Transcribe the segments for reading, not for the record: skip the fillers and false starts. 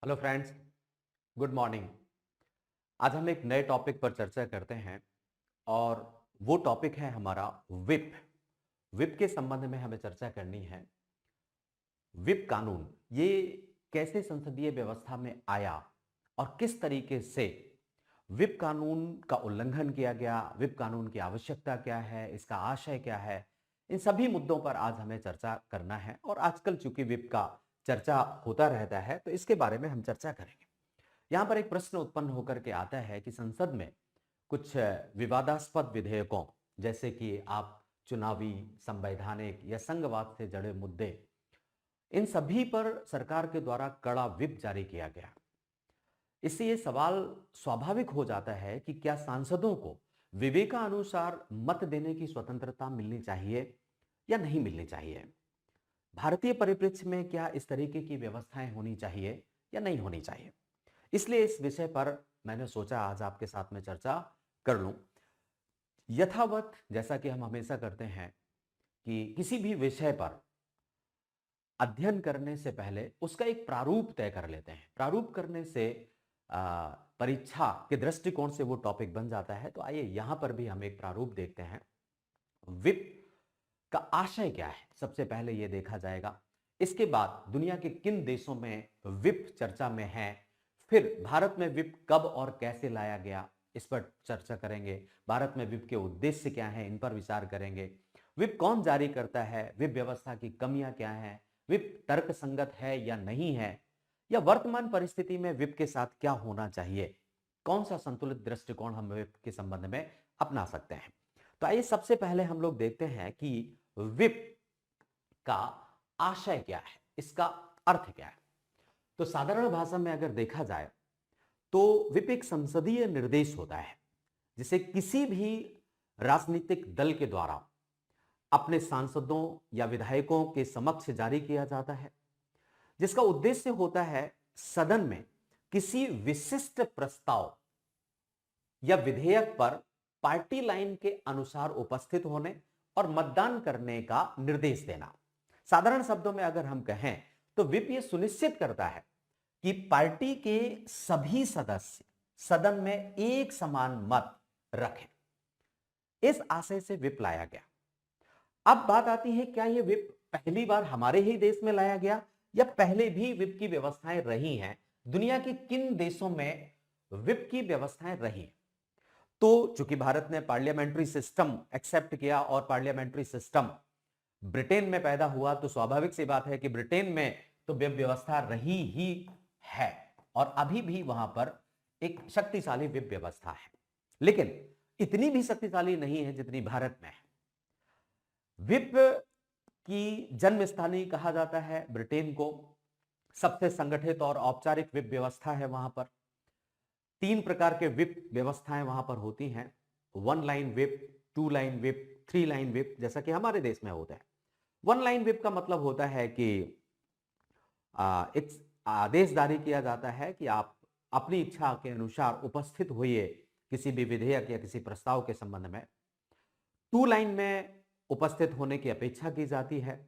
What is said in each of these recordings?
Hello friends, good morning. आज हम एक नए टॉपिक पर चर्चा करते हैं और वो टॉपिक है हमारा विप। विप के संबंध में हमें चर्चा करनी है। विप कानून ये कैसे संसदीय व्यवस्था में आया और किस तरीके से विप कानून का उल्लंघन किया गया, विप कानून की आवश्यकता क्या है, इसका आशय क्या है, इन सभी मुद्दों पर आज हमें चर्चा करना है। और आजकल चूंकि विप का चर्चा होता रहता है तो इसके बारे में हम चर्चा करेंगे। यहां पर एक प्रश्न उत्पन्न होकर के आता है कि संसद में कुछ विवादास्पद विधेयकों, जैसे कि आप चुनावी, संवैधानिक या संघवाद से जुड़े मुद्दे, इन सभी पर सरकार के द्वारा कड़ा व्हिप जारी किया गया। इससे ये सवाल स्वाभाविक हो जाता है कि क्या सांसदों को विवेकानुसार मत देने की स्वतंत्रता मिलनी चाहिए या नहीं मिलनी चाहिए। भारतीय परिप्रेक्ष्य में क्या इस तरीके की व्यवस्थाएं होनी चाहिए या नहीं होनी चाहिए। इसलिए इस विषय पर मैंने सोचा आज आपके साथ में चर्चा कर लूं। यथावत जैसा कि हम हमेशा करते हैं कि किसी भी विषय पर अध्ययन करने से पहले उसका एक प्रारूप तय कर लेते हैं। प्रारूप करने से परीक्षा के दृष्टिकोण से वो टॉपिक बन जाता है। तो आइए यहां पर भी हम एक प्रारूप देखते हैं। विप का आशय क्या है, सबसे पहले यह देखा जाएगा। इसके बाद दुनिया के किन देशों में विप चर्चा में है, फिर भारत में विप कब और कैसे लाया गया, इस पर चर्चा करेंगे। भारत में विप के उद्देश्य क्या हैं, इन पर विचार करेंगे। विप कौन जारी करता है, विप व्यवस्था की कमियां क्या हैं, विप तर्कसंगत है या नहीं है, या वर्तमान परिस्थिति में विप के साथ क्या होना चाहिए, कौन सा संतुलित दृष्टिकोण हम विप के संबंध में अपना सकते हैं। तो आइए सबसे पहले हम लोग देखते हैं कि विप का आशय क्या है, इसका अर्थ क्या है। तो साधारण भाषा में अगर देखा जाए तो विप एक संसदीय निर्देश होता है जिसे किसी भी राजनीतिक दल के द्वारा अपने सांसदों या विधायकों के समक्ष जारी किया जाता है, जिसका उद्देश्य होता है सदन में किसी विशिष्ट प्रस्ताव या विधेयक पर पार्टी लाइन के अनुसार उपस्थित होने और मतदान करने का निर्देश देना। साधारण शब्दों में अगर हम कहें तो विप ये सुनिश्चित करता है कि पार्टी के सभी सदस्य सदन में एक समान मत रखें। इस आशय से विप लाया गया। अब बात आती है, क्या यह विप पहली बार हमारे ही देश में लाया गया या पहले भी विप की व्यवस्थाएं रही हैं, दुनिया के किन देशों में विप की व्यवस्थाएं रही। तो चूंकि भारत ने पार्लियामेंट्री सिस्टम एक्सेप्ट किया और पार्लियामेंट्री सिस्टम ब्रिटेन में पैदा हुआ, तो स्वाभाविक सी बात है कि ब्रिटेन में तो विप व्यवस्था रही ही है और अभी भी वहां पर एक शक्तिशाली विप व्यवस्था है, लेकिन इतनी भी शक्तिशाली नहीं है जितनी भारत में है। विप की जन्म स्थानी कहा जाता है ब्रिटेन को। सबसे संगठित और औपचारिक विप व्यवस्था है वहां पर। 3 प्रकार के विप व्यवस्थाएं वहां पर होती हैं, 1 line whip, 2 line whip, 3 line whip, जैसा कि हमारे देश में होता है। 1 लाइन विप का मतलब होता है कि एक आदेश जारी किया जाता है कि आप अपनी इच्छा के अनुसार उपस्थित होइए किसी भी विधेयक या किसी प्रस्ताव के संबंध में। 2 लाइन में उपस्थित होने की अपेक्षा की जाती है,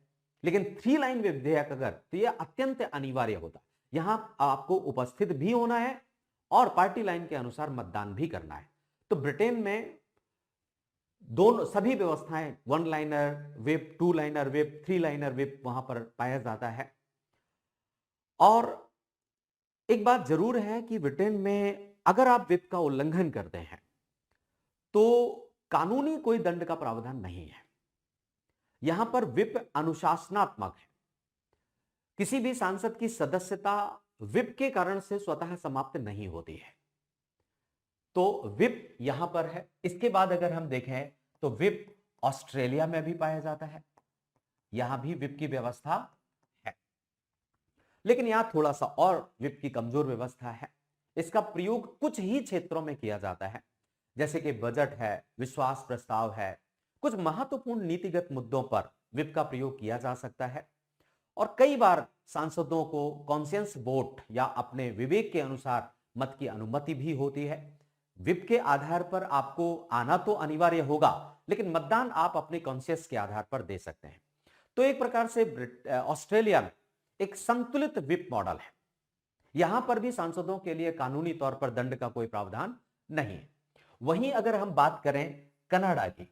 लेकिन 3 लाइन विधेयक अगर, तो यह अत्यंत अनिवार्य होता है। यहां आपको उपस्थित भी होना है और पार्टी लाइन के अनुसार मतदान भी करना है। तो ब्रिटेन में दोनों सभी व्यवस्थाएं, 1 liner whip, 2 liner whip, 3 liner whip वहां पर पाया जाता है। और एक बात जरूर है कि ब्रिटेन में अगर आप विप का उल्लंघन करते हैं तो कानूनी कोई दंड का प्रावधान नहीं है। यहां पर विप अनुशासनात्मक है। किसी भी सांसद की सदस्यता विप के कारण से स्वतः समाप्त नहीं होती है। तो विप यहां पर है। इसके बाद अगर हम देखें तो विप ऑस्ट्रेलिया में भी पाया जाता है, यहां भी विप की व्यवस्था है, लेकिन यहां थोड़ा सा और विप की कमजोर व्यवस्था है। इसका प्रयोग कुछ ही क्षेत्रों में किया जाता है, जैसे कि बजट है, विश्वास प्रस्ताव है, कुछ महत्वपूर्ण नीतिगत मुद्दों पर विप का प्रयोग किया जा सकता है। और कई बार सांसदों को कॉन्शियंस वोट या अपने विवेक के अनुसार मत की अनुमति भी होती है। विप के आधार पर आपको आना तो अनिवार्य होगा, लेकिन मतदान आप अपने कॉन्शियस के आधार पर दे सकते हैं। तो एक प्रकार से ऑस्ट्रेलिया में एक संतुलित विप मॉडल है। यहां पर भी सांसदों के लिए कानूनी तौर पर दंड का कोई प्रावधान नहीं है। वहीं अगर हम बात करें कनाडा की,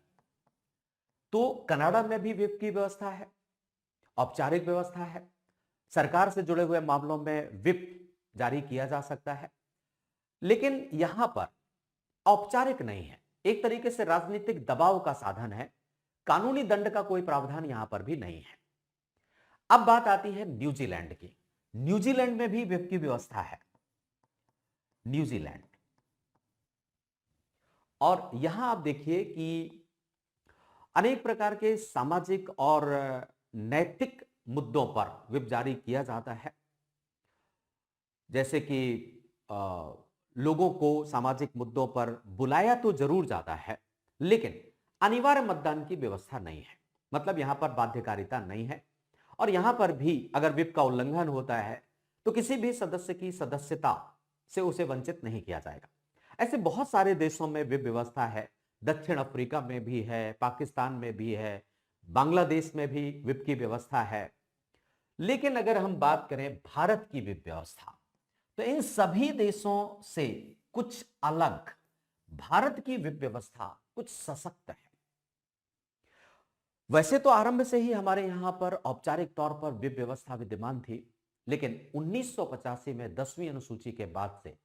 तो कनाडा में भी व्हिप की व्यवस्था है, औपचारिक व्यवस्था है। सरकार से जुड़े हुए मामलों में व्हिप जारी किया जा सकता है, लेकिन यहां पर औपचारिक नहीं है, एक तरीके से राजनीतिक दबाव का साधन है। कानूनी दंड का कोई प्रावधान यहां पर भी नहीं है। अब बात आती है न्यूजीलैंड की। न्यूजीलैंड में भी व्हिप की व्यवस्था है, न्यूजीलैंड। और यहां आप देखिए कि अनेक प्रकार के सामाजिक और नैतिक मुद्दों पर व्हिप जारी किया जाता है। जैसे कि लोगों को सामाजिक मुद्दों पर बुलाया तो जरूर जाता है, लेकिन अनिवार्य मतदान की व्यवस्था नहीं है। मतलब यहां पर बाध्यकारिता नहीं है, और यहां पर भी अगर व्हिप का उल्लंघन होता है तो किसी भी सदस्य की सदस्यता से उसे वंचित नहीं किया जाएगा। ऐसे बहुत सारे देशों में व्हिप व्यवस्था है। दक्षिण अफ्रीका में भी है, पाकिस्तान में भी है, बांग्लादेश में भी व्हिप की व्यवस्था है। लेकिन अगर हम बात करें भारत की व्हिप व्यवस्था, तो इन सभी देशों से कुछ अलग भारत की व्हिप व्यवस्था कुछ सशक्त है। वैसे तो आरंभ से ही हमारे यहां पर औपचारिक तौर पर व्हिप व्यवस्था विद्यमान थी, लेकिन 1985 में 10वीं अनुसूची के बाद से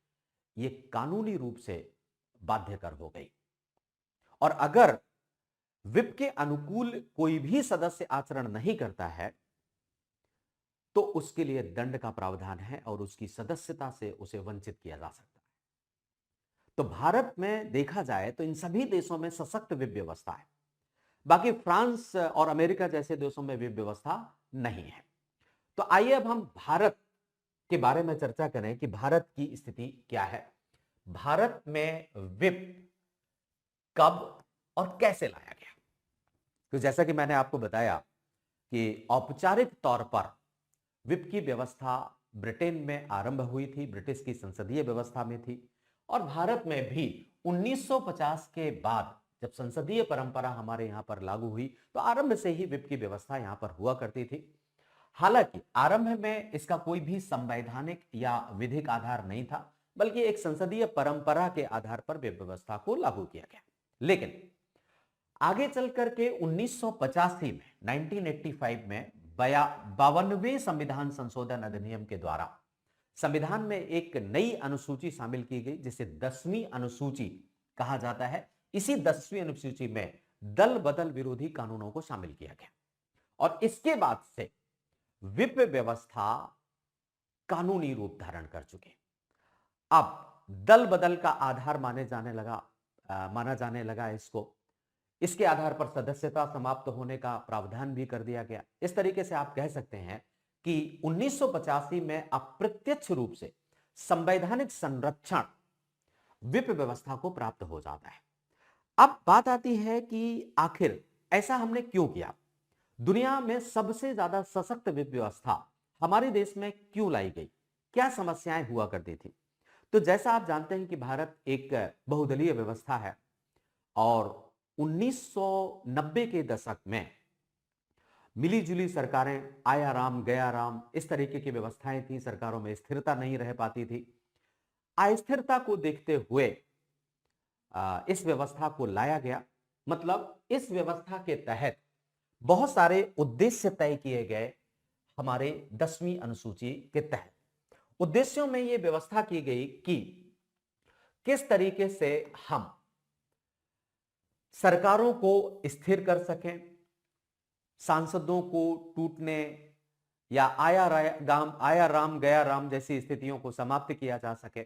यह कानूनी रूप से बाध्यकर हो गई। और अगर व्हिप के अनुकूल कोई भी सदस्य आचरण नहीं करता है तो उसके लिए दंड का प्रावधान है और उसकी सदस्यता से उसे वंचित किया जा सकता है। तो भारत में देखा जाए तो इन सभी देशों में सशक्त व्हिप व्यवस्था है। बाकी फ्रांस और अमेरिका जैसे देशों में व्हिप व्यवस्था नहीं है। तो आइए अब हम भारत के बारे में चर्चा करें कि भारत की स्थिति क्या है। भारत में व्हिप कब और कैसे लाया गया? तो जैसा कि मैंने आपको बताया कि औपचारिक तौर पर व्हिप की व्यवस्था ब्रिटेन में आरंभ हुई थी, ब्रिटिश की संसदीय व्यवस्था में थी। और भारत में भी 1950 के बाद जब संसदीय परंपरा हमारे यहां पर लागू हुई तो आरंभ से ही व्हिप की व्यवस्था यहां पर हुआ करती थी। हालांकि आरंभ में इसका कोई भी संवैधानिक या विधिक आधार नहीं था, बल्कि एक संसदीय परंपरा के आधार पर व्हिप व्यवस्था को लागू किया गया। लेकिन आगे चल करके 1985 में 1985 में 52वें संविधान संशोधन अधिनियम के द्वारा संविधान में एक नई अनुसूची शामिल की गई, जिसे 10वीं अनुसूची कहा जाता है। इसी 10वीं अनुसूची में दल बदल विरोधी कानूनों को शामिल किया गया और इसके बाद से व्हिप व्यवस्था कानूनी रूप धारण कर चुकी। अब दल बदल का आधार माना जाने लगा इसको। इसके आधार पर सदस्यता समाप्त होने का प्रावधान भी कर दिया गया। इस तरीके से आप कह सकते हैं कि 1985 में अप्रत्यक्ष रूप से संवैधानिक संरक्षण व्हिप व्यवस्था को प्राप्त हो जाता है। अब बात आती है कि आखिर ऐसा हमने क्यों किया? दुनिया में सबसे ज्यादा सशक्त व्हिप व्यवस्था हमारे देश में क्यों लाई गई? क्या समस्याएं हुआ करती थी? तो जैसा आप जानते हैं कि भारत एक बहुदलीय व्यवस्था है और 1990 के दशक में मिली जुली सरकारें, आया राम गया राम, इस तरीके की व्यवस्थाएं थी। सरकारों में स्थिरता नहीं रह पाती थी। अस्थिरता को देखते हुए इस व्यवस्था को लाया गया। मतलब इस व्यवस्था के तहत बहुत सारे उद्देश्य तय किए गए। हमारे 10वीं अनुसूची के तहत उद्देश्यों में यह व्यवस्था की गई कि किस तरीके से हम सरकारों को स्थिर कर सकें, सांसदों को टूटने या आया राम गया राम जैसी स्थितियों को समाप्त किया जा सके।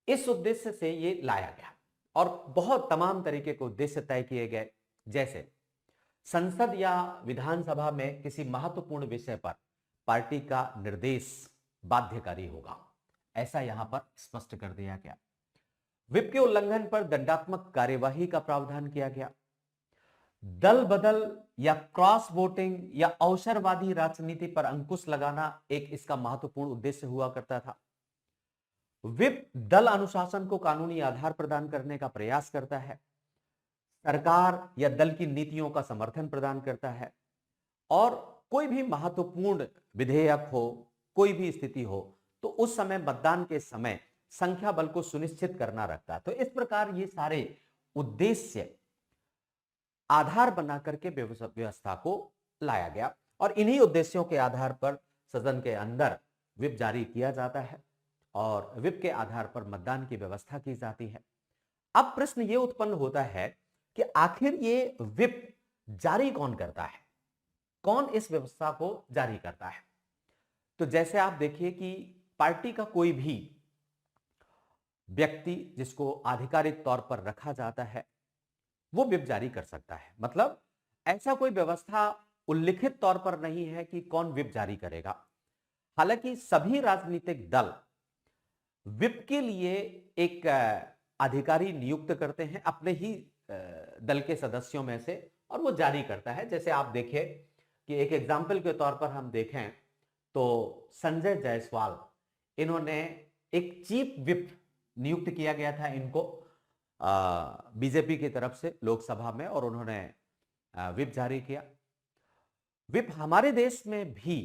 इस उद्देश्य से ये लाया गया और बहुत तमाम तरीके के उद्देश्य तय किए गए। जैसे संसद या विधानसभा में किसी महत्वपूर्ण विषय पर पार्टी का निर्देश बाध्यकारी होगा, ऐसा यहां पर स्पष्ट कर दिया गया। व्हिप के उल्लंघन पर दंडात्मक कार्यवाही का प्रावधान किया गया। दल बदल या क्रॉस वोटिंग या अवसरवादी राजनीति पर अंकुश लगाना एक इसका महत्वपूर्ण उद्देश्य हुआ करता था। व्हिप दल अनुशासन को कानूनी आधार प्रदान करने का प्रयास करता है, सरकार या दल की नीतियों का समर्थन प्रदान करता है और कोई भी महत्वपूर्ण विधेयक हो, कोई भी स्थिति हो तो उस समय मतदान के समय संख्या बल को सुनिश्चित करना रहता है। तो इस प्रकार ये सारे उद्देश्य आधार बना करके व्यवस्था को लाया गया और इन्हीं उद्देश्यों के आधार पर सदन के अंदर व्हिप जारी किया जाता है और व्हिप के आधार पर मतदान की व्यवस्था की जाती है। अब प्रश्न ये उत्पन्न होता है कि आखिर ये व्हिप जारी कौन करता है, कौन इस व्यवस्था को जारी करता है। तो जैसे आप देखिए कि पार्टी का कोई भी व्यक्ति जिसको आधिकारिक तौर पर रखा जाता है वो व्हिप जारी कर सकता है। मतलब ऐसा कोई व्यवस्था उल्लिखित तौर पर नहीं है कि कौन व्हिप जारी करेगा। हालांकि सभी राजनीतिक दल व्हिप के लिए एक अधिकारी नियुक्त करते हैं अपने ही दल के सदस्यों में से और वो जारी करता है। जैसे आप देखें कि एक एग्जाम्पल के तौर पर हम देखें तो संजय जायसवाल, इन्होंने एक चीफ व्हिप नियुक्त किया गया था इनको बीजेपी की तरफ से लोकसभा में और उन्होंने व्हिप जारी किया। व्हिप हमारे देश में भी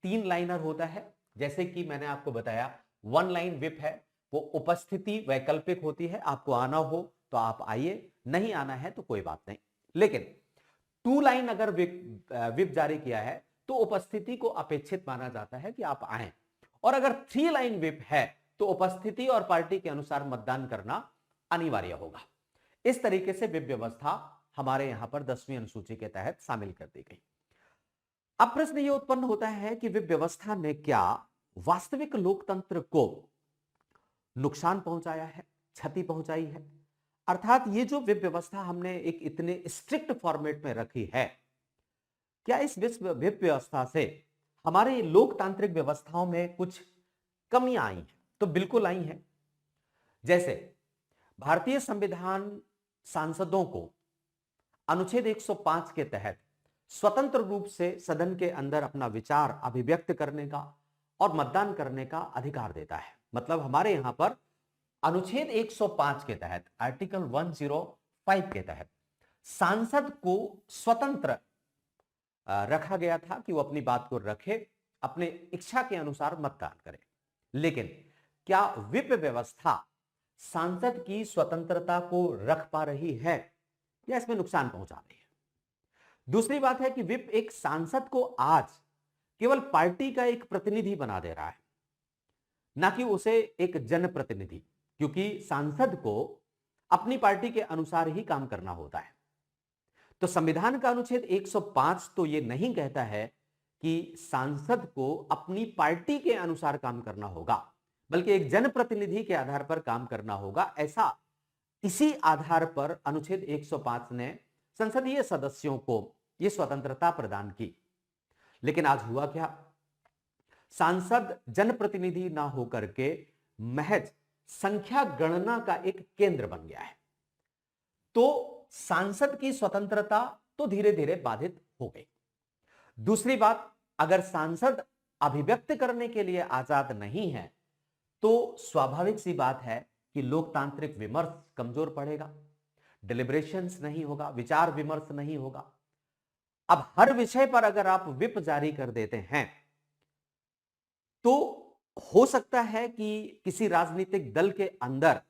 3 लाइनर होता है। जैसे कि मैंने आपको बताया 1 लाइन व्हिप है, वो उपस्थिति वैकल्पिक होती है, आपको आना हो तो आप आइए, नहीं आना है तो कोई बात नहीं। लेकिन 2 लाइन अगर व्हिप जारी किया है तो उपस्थिति को अपेक्षित माना जाता है कि आप आए और अगर 3 लाइन व्हिप है तो उपस्थिति और पार्टी के अनुसार मतदान करना अनिवार्य होगा। इस तरीके से व्हिप व्यवस्था हमारे यहां पर 10वीं अनुसूची के तहत शामिल कर दी गई। अब प्रश्न यह उत्पन्न होता है कि व्हिप व्यवस्था ने क्या वास्तविक लोकतंत्र को नुकसान पहुंचाया है, क्षति पहुंचाई है? अर्थात ये जो व्हिप व्यवस्था हमने एक इतने स्ट्रिक्ट फॉर्मेट में रखी है, क्या इस व्हिप व्यवस्था से हमारे लोकतांत्रिक व्यवस्थाओं में कुछ कमियां आई हैं? तो बिल्कुल आई हैं। जैसे भारतीय संविधान सांसदों को अनुच्छेद 105 के तहत स्वतंत्र रूप से सदन के अंदर अपना विचार अभिव्यक्त करने का और मतदान करने का अधिकार देता है। मतलब हमारे यहां पर अनुच्छेद 105 के तहत, आर्टिकल 105 के तहत सांसद को स्वतंत्र रखा गया था कि वो अपनी बात को रखे, अपने इच्छा के अनुसार मतदान करे। लेकिन क्या व्हिप व्यवस्था सांसद की स्वतंत्रता को रख पा रही है या इसमें नुकसान पहुंचा रही है? दूसरी बात है कि व्हिप एक सांसद को आज केवल पार्टी का एक प्रतिनिधि बना दे रहा है, ना कि उसे एक जनप्रतिनिधि, क्योंकि सांसद को अपनी पार्टी के अनुसार ही काम करना होता है। तो संविधान का अनुच्छेद 105 तो यह नहीं कहता है कि सांसद को अपनी पार्टी के अनुसार काम करना होगा, बल्कि एक जनप्रतिनिधि के आधार पर काम करना होगा। ऐसा इसी आधार पर अनुच्छेद 105 ने संसदीय सदस्यों को यह स्वतंत्रता प्रदान की। लेकिन आज हुआ क्या? सांसद जनप्रतिनिधि ना होकर के महज संख्या गणना का एक केंद्र बन गया है। तो सांसद की स्वतंत्रता तो धीरे धीरे बाधित हो गई। दूसरी बात, अगर सांसद अभिव्यक्त करने के लिए आजाद नहीं है तो स्वाभाविक सी बात है कि लोकतांत्रिक विमर्श कमजोर पड़ेगा, डिलिब्रेशंस नहीं होगा, विचार विमर्श नहीं होगा। अब हर विषय पर अगर आप व्हिप जारी कर देते हैं तो हो सकता है कि किसी राजनीतिक दल के अंदर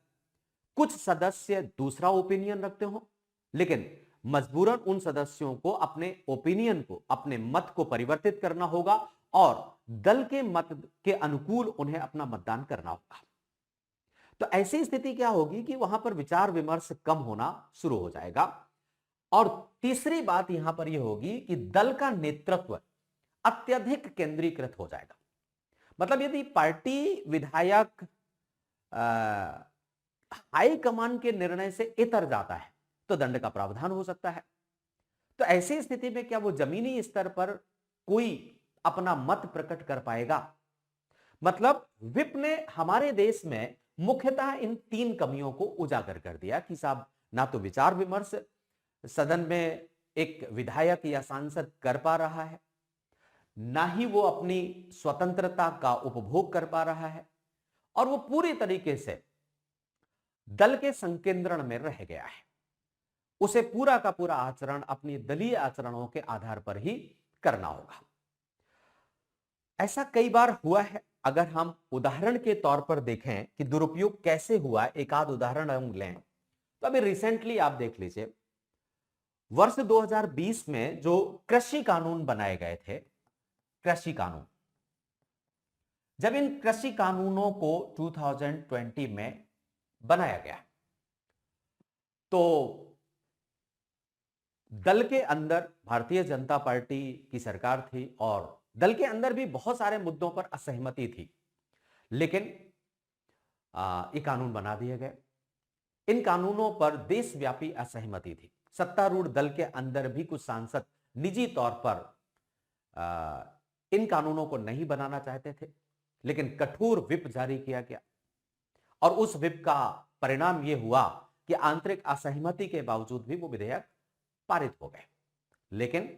कुछ सदस्य दूसरा ओपिनियन रखते हो, लेकिन मजबूरन उन सदस्यों को अपने ओपिनियन को, अपने मत को परिवर्तित करना होगा और दल के मत के अनुकूल उन्हें अपना मतदान करना होगा। तो ऐसी स्थिति क्या होगी कि वहां पर विचार विमर्श कम होना शुरू हो जाएगा। और तीसरी बात यहां पर यह होगी कि दल का नेतृत्व अत्यधिक केंद्रीकृत हो जाएगा। मतलब यदि पार्टी विधायक हाई कमान के निर्णय से इतर जाता है तो दंड का प्रावधान हो सकता है। तो ऐसी स्थिति में क्या वो जमीनी स्तर पर कोई अपना मत प्रकट कर पाएगा? मतलब व्हिप ने हमारे देश में मुख्यतः इन 3 कमियों को उजागर कर दिया कि साहब ना तो विचार विमर्श सदन में एक विधायक या सांसद कर पा रहा है, ना ही वो अपनी स्वतंत्रता का उपभोग कर पा रहा है, और वो पूरी तरीके से दल के संकेंद्रण में रह गया है। उसे पूरा का पूरा आचरण अपनी दलीय आचरणों के आधार पर ही करना होगा। ऐसा कई बार हुआ है अगर हम उदाहरण के तौर पर देखें कि दुरुपयोग कैसे हुआ, एक आध उदाहरण हम लें, तो अभी रिसेंटली आप देख लीजिए, वर्ष 2020 में जो कृषि कानून बनाए गए थे, कृषि कानून, जब इन कृषि कानूनों को 2020 में बनाया गया तो दल के अंदर भारतीय जनता पार्टी की सरकार थी और दल के अंदर भी बहुत सारे मुद्दों पर असहमति थी, लेकिन ये कानून बना दिए गए। इन कानूनों पर देशव्यापी असहमति थी। सत्तारूढ़ दल के अंदर भी कुछ सांसद निजी तौर पर इन कानूनों को नहीं बनाना चाहते थे, लेकिन कठोर व्हिप जारी किया गया और उस व्हिप का परिणाम यह हुआ कि आंतरिक असहमति के बावजूद भी वो विधेयक पारित हो गए। लेकिन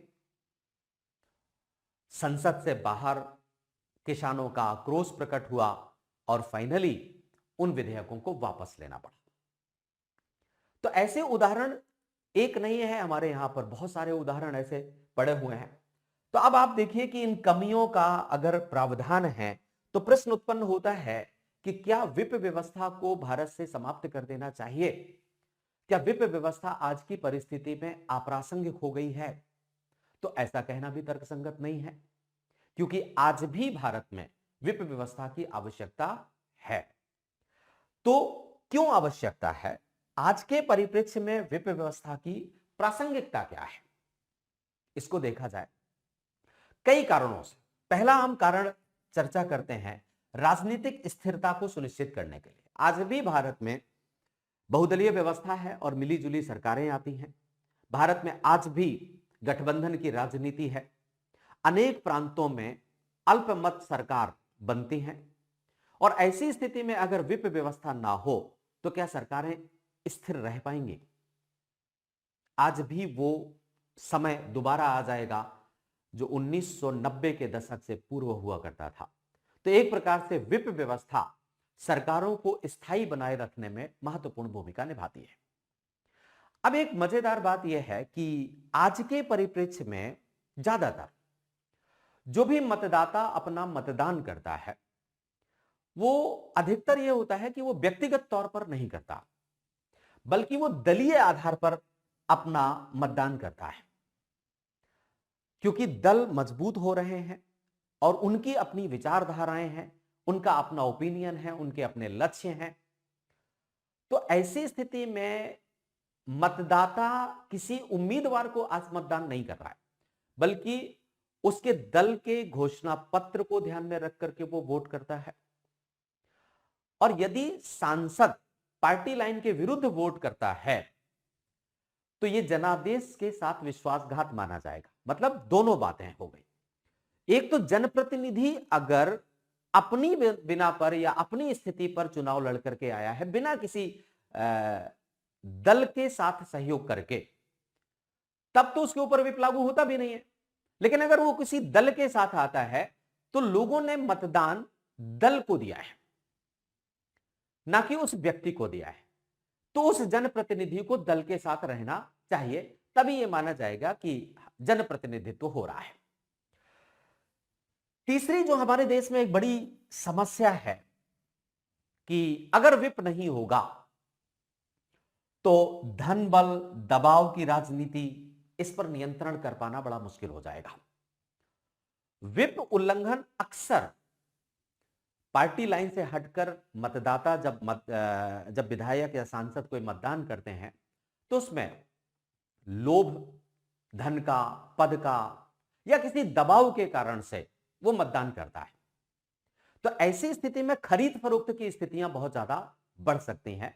संसद से बाहर किसानों का आक्रोश प्रकट हुआ और फाइनली उन विधेयकों को वापस लेना पड़ा। तो ऐसे उदाहरण एक नहीं है, हमारे यहां पर बहुत सारे उदाहरण ऐसे पड़े हुए हैं। तो अब आप देखिए कि इन कमियों का अगर प्रावधान है तो प्रश्न उत्पन्न होता है कि क्या व्हिप व्यवस्था को भारत से समाप्त कर देना चाहिए? क्या व्हिप व्यवस्था आज की परिस्थिति में अप्रासंगिक हो गई है? तो ऐसा कहना भी तर्कसंगत नहीं है, क्योंकि आज भी भारत में व्हिप व्यवस्था की आवश्यकता है। तो क्यों आवश्यकता है? आज के परिप्रेक्ष्य में व्हिप व्यवस्था की प्रासंगिकता क्या है, इसको देखा जाए कई कारणों से। पहला हम कारण चर्चा करते हैं राजनीतिक स्थिरता को सुनिश्चित करने के लिए। आज भी भारत में बहुदलीय व्यवस्था है और मिलीजुली सरकारें आती हैं। भारत में आज भी गठबंधन की राजनीति है। अनेक प्रांतों में अल्पमत सरकार बनती हैं और ऐसी स्थिति में अगर व्हिप व्यवस्था ना हो तो क्या सरकारें स्थिर रह पाएंगी? आज भी वो समय दोबारा आ जाएगा जो 1990 के दशक से पूर्व हुआ करता था। तो एक प्रकार से व्हिप व्यवस्था सरकारों को स्थायी बनाए रखने में महत्वपूर्ण भूमिका निभाती है। अब एक मजेदार बात यह है कि आज के परिप्रेक्ष्य में ज्यादातर जो भी मतदाता अपना मतदान करता है वो अधिकतर यह होता है कि वो व्यक्तिगत तौर पर नहीं करता, बल्कि वो दलीय आधार पर अपना मतदान करता है, क्योंकि दल मजबूत हो रहे हैं और उनकी अपनी विचारधाराएं हैं, उनका अपना ओपिनियन है, उनके अपने लक्ष्य हैं। तो ऐसी स्थिति में मतदाता किसी उम्मीदवार को आज मतदान नहीं कर रहा है, बल्कि उसके दल के घोषणा पत्र को ध्यान में रख करके वो वोट करता है। और यदि सांसद पार्टी लाइन के विरुद्ध वोट करता है तो यह जनादेश के साथ विश्वासघात माना जाएगा। मतलब दोनों बातें हो गई। एक तो जनप्रतिनिधि अगर अपनी बिना पर या अपनी स्थिति पर चुनाव लड़ करके आया है बिना किसी दल के साथ सहयोग करके, तब तो उसके ऊपर व्हिप लागू होता भी नहीं है। लेकिन अगर वो किसी दल के साथ आता है तो लोगों ने मतदान दल को दिया है, ना कि उस व्यक्ति को दिया है। तो उस जनप्रतिनिधि को दल के साथ रहना चाहिए, तभी यह माना जाएगा कि जनप्रतिनिधित्व हो रहा है। तीसरी जो हमारे देश में एक बड़ी समस्या है कि अगर व्हिप नहीं होगा तो धन बल दबाव की राजनीति, इस पर नियंत्रण कर पाना बड़ा मुश्किल हो जाएगा। व्हिप उल्लंघन अक्सर पार्टी लाइन से हटकर मतदाता जब विधायक या सांसद कोई मतदान करते हैं तो उसमें लोभ, धन का, पद का या किसी दबाव के कारण से वो मतदान करता है। तो ऐसी स्थिति में खरीद फरोख्त की स्थितियां बहुत ज्यादा बढ़ सकती हैं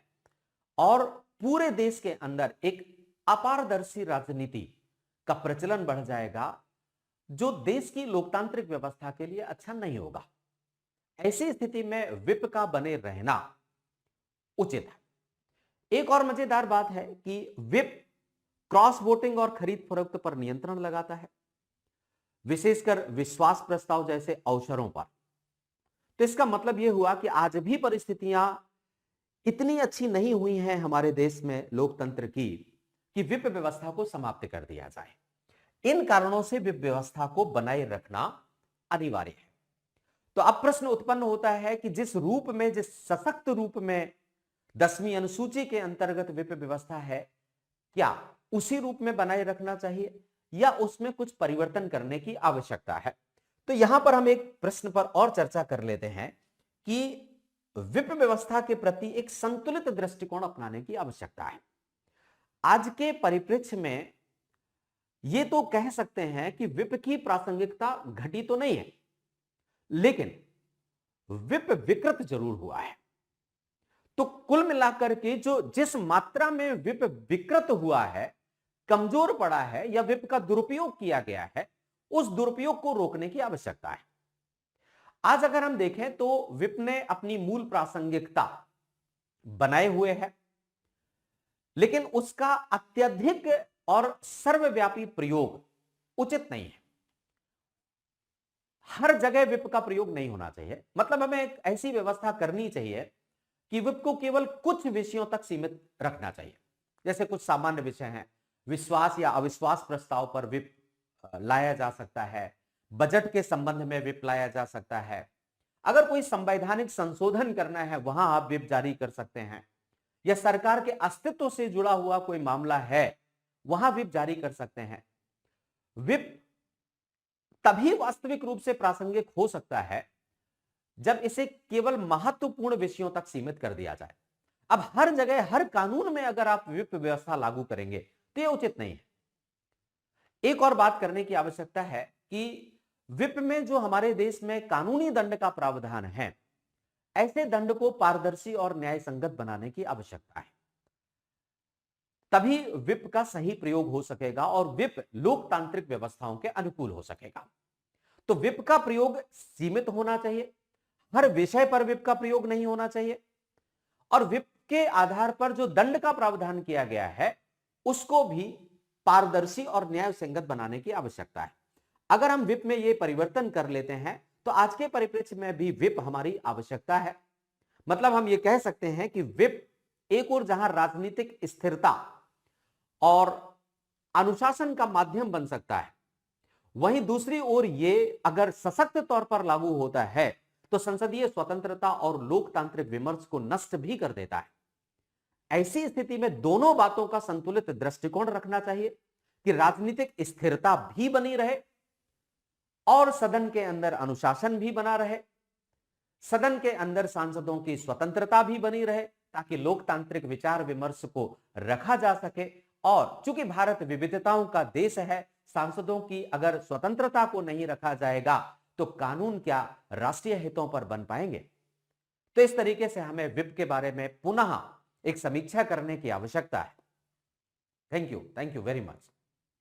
और पूरे देश के अंदर एक अपारदर्शी राजनीति का प्रचलन बढ़ जाएगा, जो देश की लोकतांत्रिक व्यवस्था के लिए अच्छा नहीं होगा। ऐसी स्थिति में व्हिप का बने रहना उचित है। एक और मजेदार बात है कि व्हिप क्रॉस वोटिंग और खरीद फरोख्त पर नियंत्रण लगाता है, विशेषकर विश्वास प्रस्ताव जैसे अवसरों पर। तो इसका मतलब यह हुआ कि आज भी परिस्थितियां इतनी अच्छी नहीं हुई हैं हमारे देश में लोकतंत्र की कि व्हिप व्यवस्था को समाप्त कर दिया जाए। इन कारणों से व्हिप व्यवस्था को बनाए रखना अनिवार्य है। तो अब प्रश्न उत्पन्न होता है कि जिस रूप में, जिस सशक्त रूप में 10वीं अनुसूची के अंतर्गत विप व्यवस्था है, क्या उसी रूप में बनाए रखना चाहिए या उसमें कुछ परिवर्तन करने की आवश्यकता है? तो यहां पर हम एक प्रश्न पर और चर्चा कर लेते हैं कि विप व्यवस्था के प्रति एक संतुलित दृष्टिकोण अपनाने की आवश्यकता है। आज के परिप्रेक्ष्य में यह तो कह सकते हैं कि विप की प्रासंगिकता घटी तो नहीं है, लेकिन विप विकृत जरूर हुआ है। तो कुल मिलाकर के जो जिस मात्रा में विप विकृत हुआ है, कमजोर पड़ा है या विप का दुरुपयोग किया गया है, उस दुरुपयोग को रोकने की आवश्यकता है। आज अगर हम देखें तो विप ने अपनी मूल प्रासंगिकता बनाए हुए है, लेकिन उसका अत्यधिक और सर्वव्यापी प्रयोग उचित नहीं है। हर जगह विप का प्रयोग नहीं होना चाहिए। मतलब हमें एक ऐसी व्यवस्था करनी चाहिए कि विप को केवल कुछ विषयों तक सीमित रखना चाहिए। जैसे कुछ सामान्य विषय हैं, विश्वास या अविश्वास प्रस्ताव पर विप लाया जा सकता है, बजट के संबंध में विप लाया जा सकता है, अगर कोई संवैधानिक संशोधन करना है वहां आप विप जारी कर सकते हैं, या सरकार के अस्तित्व से जुड़ा हुआ कोई मामला है वहां विप जारी कर सकते हैं। विप तभी वास्तविक रूप से प्रासंगिक हो सकता है जब इसे केवल महत्वपूर्ण विषयों तक सीमित कर दिया जाए। अब हर जगह, हर कानून में अगर आप विप व्यवस्था लागू करेंगे तो यह उचित नहीं है। एक और बात करने की आवश्यकता है कि विप में जो हमारे देश में कानूनी दंड का प्रावधान है, ऐसे दंड को पारदर्शी और न्याय संगत बनाने की आवश्यकता है। तभी विप का सही प्रयोग हो सकेगा और विप लोकतांत्रिक व्यवस्थाओं के अनुकूल हो सकेगा। तो विप का प्रयोग सीमित होना चाहिए, हर विषय पर विप का प्रयोग नहीं होना चाहिए, और विप के आधार पर जो दंड का प्रावधान किया गया है उसको भी पारदर्शी और न्याय संगत बनाने की आवश्यकता है। अगर हम विप में ये परिवर्तन कर लेते हैं तो आज के परिप्रेक्ष्य में भी विप हमारी आवश्यकता है। मतलब हम ये कह सकते हैं कि विप एक और जहां राजनीतिक स्थिरता और अनुशासन का माध्यम बन सकता है, वहीं दूसरी ओर ये अगर सशक्त तौर पर लागू होता है तो संसदीय स्वतंत्रता और लोकतांत्रिक विमर्श को नष्ट भी कर देता है। ऐसी स्थिति में दोनों बातों का संतुलित दृष्टिकोण रखना चाहिए कि राजनीतिक स्थिरता भी बनी रहे और सदन के अंदर अनुशासन भी बना रहे, सदन के अंदर सांसदों की स्वतंत्रता भी बनी रहे, ताकि लोकतांत्रिक विचार विमर्श को रखा जा सके। और चूंकि भारत विविधताओं का देश है, सांसदों की अगर स्वतंत्रता को नहीं रखा जाएगा तो कानून क्या राष्ट्रीय हितों पर बन पाएंगे। तो इस तरीके से हमें विप के बारे में पुनः एक समीक्षा करने की आवश्यकता है। Thank you very much.